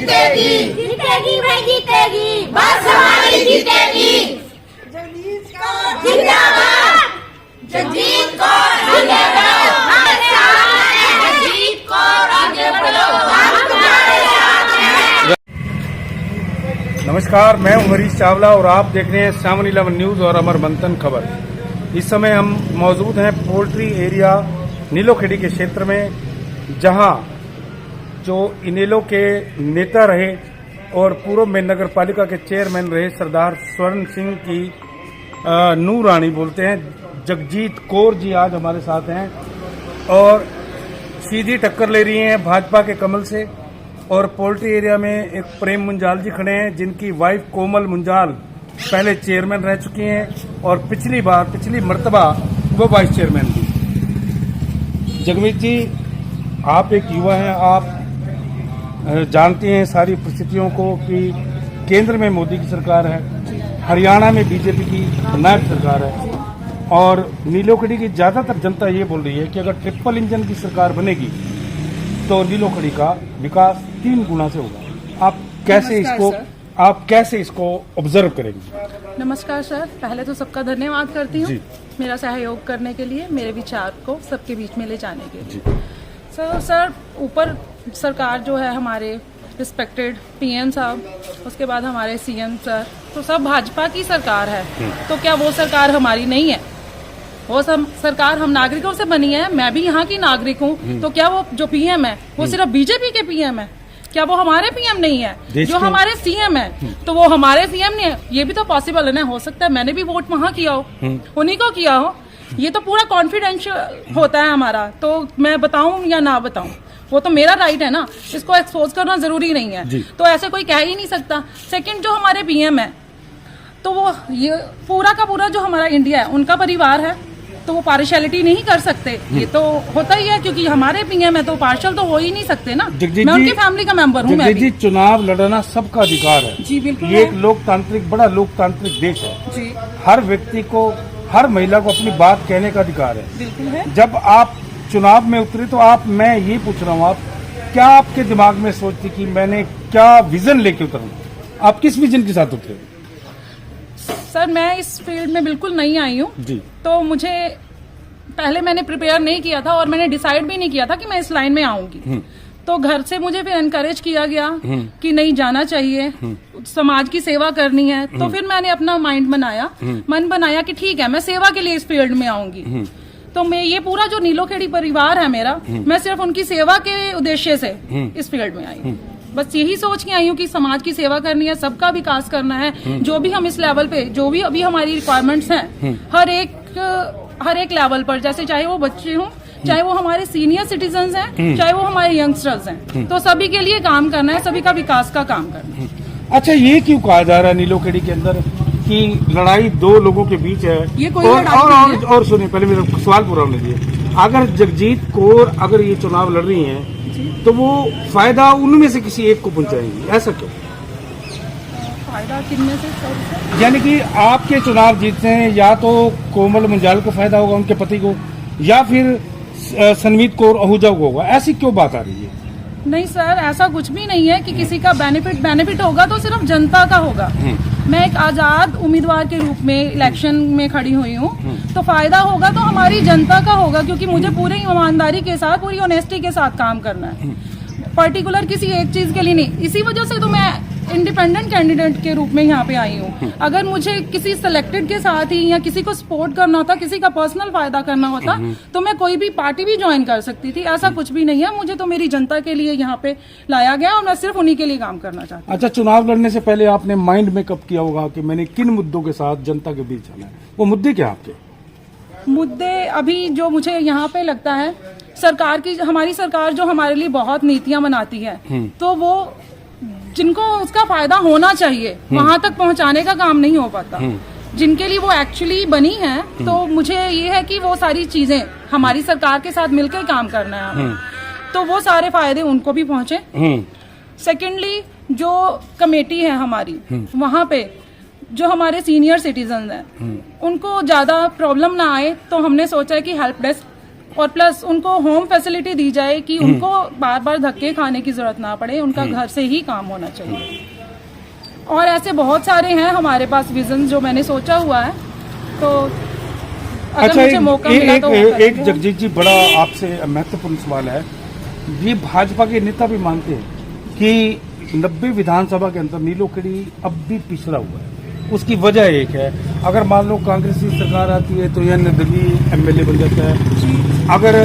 जीतेगी, जीतेगी भाई जीतेगी, बस हमारी जीतेगी। जिंदाबाद, जगजीत कौर जिंदाबाद, हमारे साथ है, जगजीत कौर आगे बढ़ो, हम तुम्हारे साथ हैं। नमस्कार, मैं हूं हरीश चावला और आप देख रहे हैं 7-11 न्यूज और अमर मंथन खबर। इस समय हम मौजूद हैं पोल्ट्री एरिया नीलोखेड़ी के क्षेत्र में, जहां जो इनेलो के नेता रहे और पूर्व में नगर पालिका के चेयरमैन रहे सरदार स्वर्ण सिंह की नूर रानी बोलते हैं, जगजीत कौर जी आज हमारे साथ हैं और सीधी टक्कर ले रही हैं भाजपा के कमल से। और पोल्ट्री एरिया में एक प्रेम मुंजाल जी खड़े हैं, जिनकी वाइफ कोमल मुंजाल पहले चेयरमैन रह चुकी हैं और पिछली मर्तबा वो वाइस चेयरमैन थी। जगमीत जी, आप एक युवा हैं, आप जानते हैं सारी परिस्थितियों को कि केंद्र में मोदी की सरकार है, हरियाणा में बीजेपी की नायब सरकार है और नीलोखेड़ी की ज्यादातर जनता ये बोल रही है कि अगर ट्रिपल इंजन की सरकार बनेगी तो नीलोखेड़ी का विकास 3 गुना से होगा। आप कैसे इसको ऑब्जर्व करेंगे? नमस्कार सर, पहले तो सबका धन्यवाद करती हूँ मेरा सहयोग करने के लिए, मेरे विचार को सबके बीच में ले जाने के लिए। सर ऊपर सरकार जो है हमारे रिस्पेक्टेड पीएम साहब, उसके बाद हमारे सीएम सर, तो सब भाजपा की सरकार है। तो क्या वो सरकार हमारी नहीं है? वो सब सरकार हम नागरिकों से बनी है, मैं भी यहाँ की नागरिक हूँ। तो क्या वो जो पीएम है वो सिर्फ बीजेपी के पीएम है? क्या वो हमारे पीएम नहीं है? जो हमारे सीएम है तो वो हमारे सीएम नहीं है? ये भी तो पॉसिबल है ना, हो सकता है मैंने भी वोट वहाँ किया हो, उन्हीं को किया हो। ये तो पूरा कॉन्फिडेंशियल होता है हमारा, तो मैं बताऊं या ना बताऊं वो तो मेरा राइट है ना, इसको एक्सपोज करना जरूरी नहीं है। तो ऐसे कोई कह ही नहीं सकता। सेकंड, जो हमारे पीएम है तो वो ये पूरा का पूरा जो हमारा इंडिया है उनका परिवार है, तो वो पार्शियलिटी नहीं कर सकते। ये तो होता ही है, क्योंकि हमारे पीएम है तो पार्शियल तो हो ही नहीं सकते ना। मैं उनकी फैमिली का मेंबर हूँ। मैं भी चुनाव लड़ना सबका अधिकार है जी, बिल्कुल। ये एक लोकतांत्रिक, बड़ा लोकतांत्रिक देश है जी। हर व्यक्ति को, हर महिला को अपनी बात कहने का अधिकार है। बिल्कुल है। जब आप चुनाव में उतरे तो मैं ये पूछ रहा हूँ, आप क्या आपके दिमाग में सोचती कि मैंने क्या विजन लेके उतरूं? आप किस विजन के साथ उतरे? सर मैं इस फील्ड में बिल्कुल नहीं आई हूँ, तो मुझे पहले मैंने प्रिपेयर नहीं किया था और मैंने डिसाइड भी नहीं किया था कि मैं इस लाइन में आऊंगी। तो घर से मुझे फिर एनकरेज किया गया कि नहीं, जाना चाहिए, समाज की सेवा करनी है। तो फिर मैंने अपना मन बनाया कि ठीक है, मैं सेवा के लिए इस फील्ड में आऊंगी। तो मैं ये पूरा जो नीलोखेड़ी परिवार है मेरा, मैं सिर्फ उनकी सेवा के उद्देश्य से इस फील्ड में आई। बस यही सोच के आई हूँ कि समाज की सेवा करनी है, सबका विकास करना है। जो भी हम इस लेवल पे, जो भी अभी हमारी रिक्वायरमेंट्स हैं, हर एक लेवल पर, जैसे चाहे वो बच्चे हों, चाहे वो हमारे सीनियर सिटीजन्स हैं, चाहे वो हमारे यंगस्टर्स हैं, तो सभी के लिए काम करना है, सभी का विकास का काम करना है। अच्छा, ये क्यों कहा जा रहा है नीलोखेड़ी के अंदर कि लड़ाई 2 लोगों के बीच है? ये कोई और सुनिए, पहले मेरा सवाल पूरा होने दीजिए। अगर जगजीत कौर अगर ये चुनाव लड़ रही हैं तो वो फायदा उनमें से किसी एक को पहुंचाएंगी, ऐसा क्यों? फायदा किनमें से? यानी कि आपके चुनाव जीतते हैं या तो कोमल मुंजाल को फायदा होगा, उनके पति को, या फिर सनमीत कौर आहूजा को होगा, ऐसी क्यों बात आ रही है? नहीं सर, ऐसा कुछ भी नहीं है कि किसी का बेनिफिट होगा तो सिर्फ जनता का होगा। मैं एक आजाद उम्मीदवार के रूप में इलेक्शन में खड़ी हुई हूँ, तो फायदा होगा तो हमारी जनता का होगा, क्योंकि मुझे पूरी ईमानदारी के साथ, पूरी ऑनेस्टी के साथ काम करना है, पर्टिकुलर किसी एक चीज के लिए नहीं। इसी वजह से तो मैं इंडिपेंडेंट कैंडिडेट के रूप में यहाँ पे आई हूँ। अगर मुझे किसी सिलेक्टेड के साथ ही या किसी को सपोर्ट करना होता, किसी का पर्सनल फायदा करना होता, तो मैं कोई भी पार्टी भी ज्वाइन कर सकती थी। ऐसा कुछ भी नहीं है। मुझे तो मेरी जनता के लिए यहाँ पे लाया गया और मैं सिर्फ उन्हीं के लिए काम करना चाहती हूँ। अच्छा, चुनाव लड़ने से पहले आपने माइंड मेकअप किया होगा कि मैंने किन मुद्दों के साथ जनता के बीच जाना है? वो मुद्दे क्या आपके? मुद्दे अभी जो मुझे यहाँ पे लगता है, हमारी सरकार जो हमारे लिए बहुत नीतियां बनाती है, तो वो जिनको उसका फायदा होना चाहिए वहां तक पहुंचाने का काम नहीं हो पाता। जिनके लिए वो एक्चुअली बनी है, तो मुझे ये है कि वो सारी चीजें हमारी सरकार के साथ मिलकर काम करना है हमें, तो वो सारे फायदे उनको भी पहुंचे। सेकेंडली, जो कमेटी है हमारी, वहां पे जो हमारे सीनियर सिटीजन हैं, उनको ज्यादा प्रॉब्लम ना आए, तो हमने सोचा है कि हेल्प डेस्क और प्लस उनको होम फैसिलिटी दी जाए कि उनको बार बार धक्के खाने की जरूरत ना पड़े, उनका घर से ही काम होना चाहिए। और ऐसे बहुत सारे हैं हमारे पास विजन जो मैंने सोचा हुआ है, तो अगर अच्छा, मुझे मौका मिला तो वो एक करूंगा। जगजीत जी, बड़ा आपसे महत्वपूर्ण सवाल है। ये भाजपा के नेता भी मानते हैं कि 90 विधानसभा के अंदर नीलोखेड़ी अब भी पिछड़ा हुआ है। उसकी वजह एक है, अगर मान लो कांग्रेस की सरकार आती है तो यह निर्दलीय एमएलए बन जाता है। अगर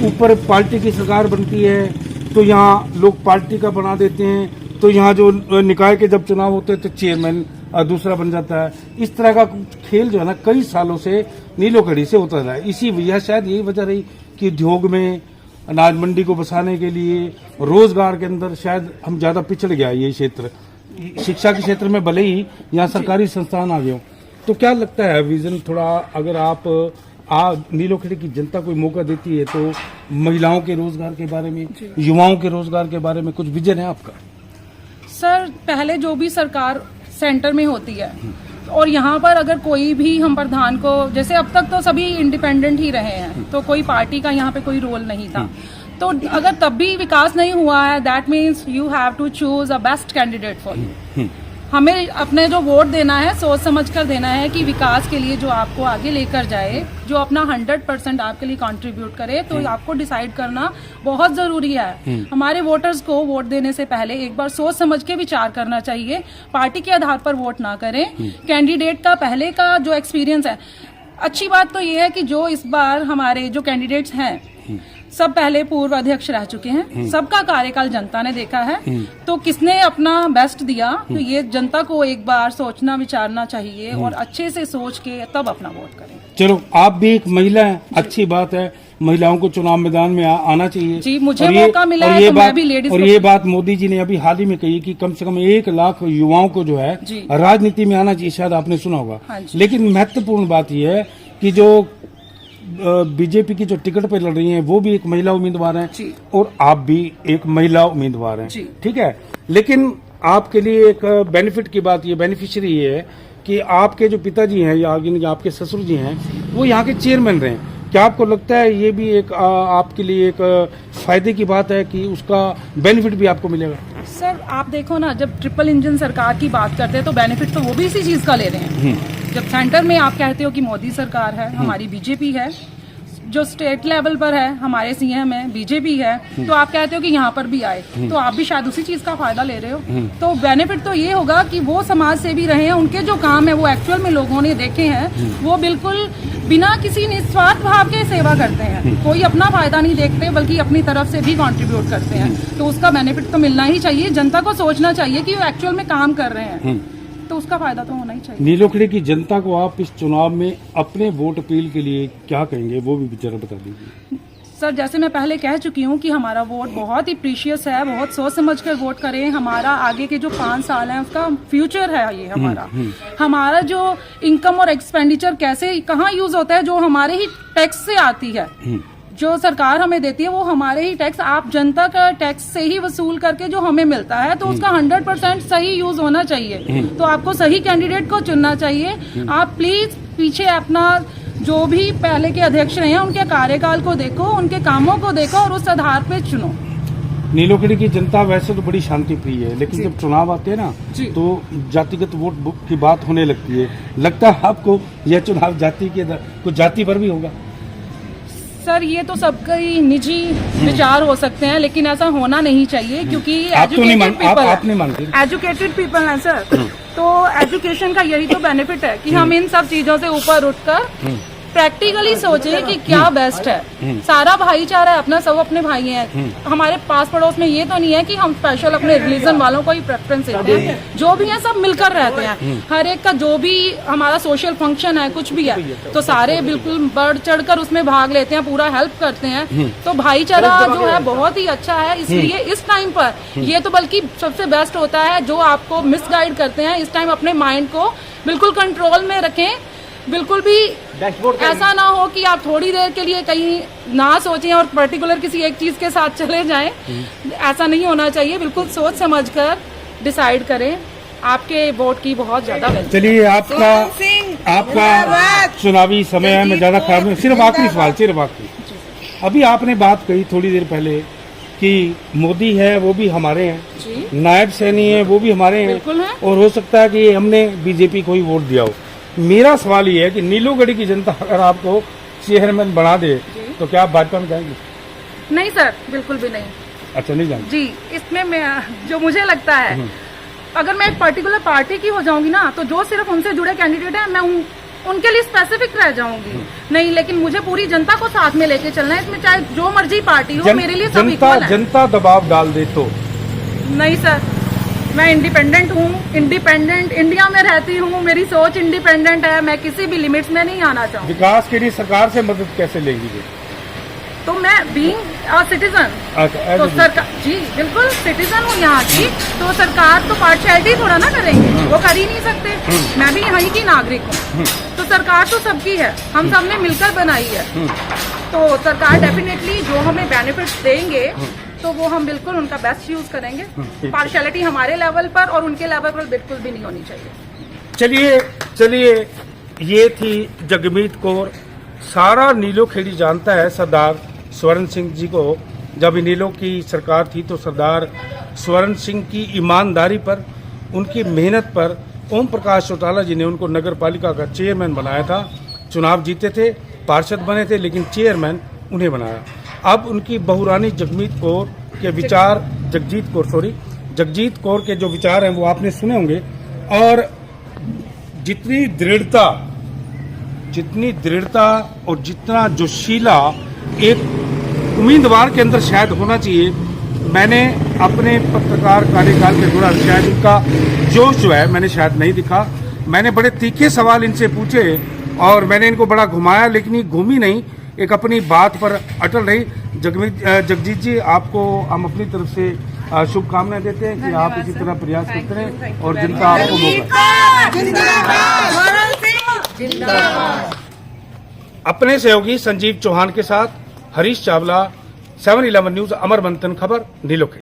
ऊपर पार्टी की सरकार बनती है तो यहाँ लोग पार्टी का बना देते हैं, तो यहाँ जो निकाय के जब चुनाव होते हैं तो चेयरमैन दूसरा बन जाता है। इस तरह का खेल जो है ना कई सालों से नीलोखेड़ी से होता रहा है। इसी वजह, शायद यही वजह रही कि उद्योग में, अनाज मंडी को बसाने के लिए, रोजगार के अंदर शायद हम ज्यादा पिछड़ गया ये क्षेत्र। शिक्षा के क्षेत्र में भले ही यहाँ सरकारी संस्थान आ गए हो, तो क्या लगता है विजन थोड़ा, अगर आप नीलोखेड़ी की जनता कोई मौका देती है तो महिलाओं के रोजगार के बारे में, युवाओं के रोजगार के बारे में कुछ विजन है आपका? सर, पहले जो भी सरकार सेंटर में होती है और यहाँ पर अगर कोई भी हम प्रधान को, जैसे अब तक तो सभी इंडिपेंडेंट ही रहे हैं, तो कोई पार्टी का यहाँ पे कोई रोल नहीं था, तो अगर तब भी विकास नहीं हुआ है, that means you have to choose a best candidate for you. हमें अपने जो वोट देना है सोच समझ कर देना है कि विकास के लिए जो आपको आगे लेकर जाए, जो अपना 100% आपके लिए कंट्रीब्यूट करे, तो आपको डिसाइड करना बहुत जरूरी है। हमारे वोटर्स को वोट देने से पहले एक बार सोच समझ के विचार करना चाहिए। पार्टी के आधार पर वोट ना करें। कैंडिडेट का पहले का जो एक्सपीरियंस है, अच्छी बात तो ये है कि जो इस बार हमारे जो कैंडिडेट्स हैं सब पहले पूर्व अध्यक्ष रह चुके हैं, सबका कार्यकाल जनता ने देखा है, तो किसने अपना बेस्ट दिया, तो ये जनता को एक बार सोचना विचारना चाहिए और अच्छे से सोच के तब अपना वोट करें। चलो, आप भी एक महिला हैं, अच्छी बात है, महिलाओं को चुनाव मैदान में आना चाहिए। जी, मुझे मौका मिला है तो मैं भी लेडीज। और ये बात मोदी जी ने अभी हाल ही में कही कि कम से कम 1 लाख युवाओं को जो है राजनीति में आना चाहिए, शायद आपने सुना होगा। लेकिन महत्वपूर्ण बात यह है कि जो बीजेपी की जो टिकट पे लड़ रही हैं वो भी एक महिला उम्मीदवार हैं और आप भी एक महिला उम्मीदवार हैं, ठीक है। लेकिन आपके लिए एक बेनिफिट की बात, ये बेनिफिशियरी ये है कि आपके जो पिताजी हैं या आपके ससुर जी हैं वो यहाँ के चेयरमैन रहे। क्या आपको लगता है ये भी एक आपके लिए एक फायदे की बात है कि उसका बेनिफिट भी आपको मिलेगा? सर, आप देखो ना, जब ट्रिपल इंजन सरकार की बात करते हैं तो बेनिफिट तो वो भी इसी चीज का ले रहे हैं। जब सेंटर में आप कहते हो कि मोदी सरकार है, हमारी बीजेपी है, जो स्टेट लेवल पर है हमारे सीएम है, बीजेपी है, तो आप कहते हो कि यहाँ पर भी आए, तो आप भी शायद उसी चीज का फायदा ले रहे हो। तो बेनिफिट तो ये होगा कि वो समाज सेवी रहे हैं, उनके जो काम है वो एक्चुअल में लोगों ने देखे हैं, वो बिल्कुल बिना किसी निस्वार्थ भाव के सेवा करते हैं, कोई अपना फायदा नहीं देखते बल्कि अपनी तरफ से भी कंट्रीब्यूट करते हैं। तो उसका बेनिफिट तो मिलना ही चाहिए। जनता को सोचना चाहिए कि वो एक्चुअल में काम कर रहे हैं, तो उसका फायदा तो होना ही चाहिए। नीलोखेड़ी की जनता को आप इस चुनाव में अपने वोट अपील के लिए क्या कहेंगे, वो भी जरा बता दीजिए। सर, जैसे मैं पहले कह चुकी हूँ कि हमारा वोट बहुत ही प्रीशियस है, बहुत सोच समझ कर वोट करें। हमारा आगे के जो 5 साल हैं उसका फ्यूचर है ये हमारा जो इनकम और एक्सपेंडिचर कैसे कहाँ यूज होता है, जो हमारे ही टैक्स से आती है, जो सरकार हमें देती है वो हमारे ही टैक्स, आप जनता का टैक्स से ही वसूल करके जो हमें मिलता है, तो उसका 100% सही यूज होना चाहिए। तो आपको सही कैंडिडेट को चुनना चाहिए। आप प्लीज पीछे अपना जो भी पहले के अध्यक्ष रहे हैं उनके कार्यकाल को देखो, उनके कामों को देखो और उस आधार पे चुनो। नीलोखेड़ी की जनता वैसे तो बड़ी शांति प्रिय है, लेकिन जब चुनाव आते हैं ना तो जातिगत वोट की बात होने लगती है। लगता है आपको यह चुनाव जाति के कुछ जाति पर भी होगा? सर, ये तो सबका ही निजी विचार हो सकते हैं, लेकिन ऐसा होना नहीं चाहिए, क्योंकि एजुकेटेड पीपल हैं सर। तो एजुकेशन का यही तो बेनिफिट है कि हम इन सब चीजों से ऊपर उठकर प्रैक्टिकली सोचें कि क्या बेस्ट है। सारा भाईचारा है अपना, सब अपने भाई हैं। हमारे पास पड़ोस में ये तो नहीं है कि हम स्पेशल अपने रिलीजन वालों को ही प्रेफरेंस देते हैं, जो भी है सब मिलकर रहते हैं। हर एक का जो भी हमारा सोशल फंक्शन है, कुछ भी है, तो सारे बिल्कुल बढ़ चढ़कर उसमें भाग लेते हैं, पूरा हेल्प करते हैं। तो भाईचारा जो है बहुत ही अच्छा है। इसलिए इस टाइम पर ये तो बल्कि सबसे बेस्ट होता है। जो आपको मिसगाइड करते हैं, इस टाइम अपने माइंड को बिल्कुल कंट्रोल में रखें। बिल्कुल भी ऐसा ना हो कि आप थोड़ी देर के लिए कहीं ना सोचें और पर्टिकुलर किसी एक चीज के साथ चले जाएं। ऐसा नहीं होना चाहिए। बिल्कुल सोच समझकर डिसाइड करें। आपके वोट की बहुत ज्यादा वैल्यू। चलिए, आपका चुनावी समय है, मैं ज्यादा खराब नहीं, सिर्फ आखिरी सवाल, सिर्फ आखिरी अभी आपने बात कही थोड़ी देर पहले कि मोदी है वो भी हमारे हैं, जी नायब सैनी है वो भी हमारे हैं, बिल्कुल है। और हो सकता है कि हमने बीजेपी को ही वोट दिया हो। मेरा सवाल ये है कि नीलोगढ़ी की जनता अगर आपको चेयरमैन बना दे तो क्या आप भाजपा में जाएंगे? नहीं सर, बिल्कुल भी नहीं। अच्छा, नहीं जाएंगे। जी, इसमें मैं जो मुझे लगता है, अगर मैं एक पर्टिकुलर पार्टी की हो जाऊंगी ना, तो जो सिर्फ उनसे जुड़े कैंडिडेट हैं, मैं उनके लिए स्पेसिफिक रह जाऊंगी। नहीं, लेकिन मुझे पूरी जनता को साथ में लेके चलना है। इसमें चाहे जो मर्जी पार्टी हो, मेरे लिए सब इक्वल है। जनता दबाव डाल दे तो? नहीं सर, मैं इंडिपेंडेंट हूँ, इंडिपेंडेंट इंडिया में रहती हूँ, मेरी सोच इंडिपेंडेंट है, मैं किसी भी लिमिट्स में नहीं आना चाहूँगी। विकास के लिए सरकार से मदद कैसे लेंगी? तो मैं बीइंग अ सिटीजन, तो सरकार, जी बिल्कुल सिटीजन हूँ यहाँ की, तो सरकार तो पार्शियलिटी थोड़ा ना करेंगे, वो कर ही नहीं सकते। मैं भी यहाँ की नागरिक हूँ, तो सरकार तो सबकी है, हम सब ने मिलकर बनाई है। तो सरकार डेफिनेटली जो हमें बेनिफिट्स देंगे तो वो हम बिल्कुल उनका बेस्ट यूज करेंगे। पार्शियलिटी हमारे लेवल पर और उनके लेवल पर बिल्कुल भी नहीं होनी चाहिए। चलिए, ये थी जगमीत कौर। सारा नीलोखेड़ी जानता है सरदार स्वर्ण सिंह जी को। जब नीलो की सरकार थी तो सरदार स्वर्ण सिंह की ईमानदारी पर, उनकी मेहनत पर ओम प्रकाश चौटाला जी ने उनको नगर पालिका का चेयरमैन बनाया था। चुनाव जीते थे, पार्षद बने थे, लेकिन चेयरमैन उन्हें बनाया। अब उनकी बहुरानी जगजीत कौर के विचार, जगजीत कौर के जो विचार हैं वो आपने सुने होंगे। और जितनी दृढ़ता और जितना जोशीला एक उम्मीदवार के अंदर शायद होना चाहिए, मैंने अपने पत्रकार कार्यकाल के दौरान शायद उनका जोश जो है मैंने शायद नहीं दिखा। मैंने बड़े तीखे सवाल इनसे पूछे और मैंने इनको बड़ा घुमाया, लेकिन ये घूमी नहीं, एक अपनी बात पर अटल रही। जगजीत जी, आपको हम अपनी तरफ से शुभकामनाएं देते हैं कि आप इसी तरह प्रयास करते रहें और जनता आपको मौका। अपने सहयोगी संजीव चौहान के साथ हरीश चावला, 7/11 न्यूज, अमर मंथन खबर, नीलोखेड़ी।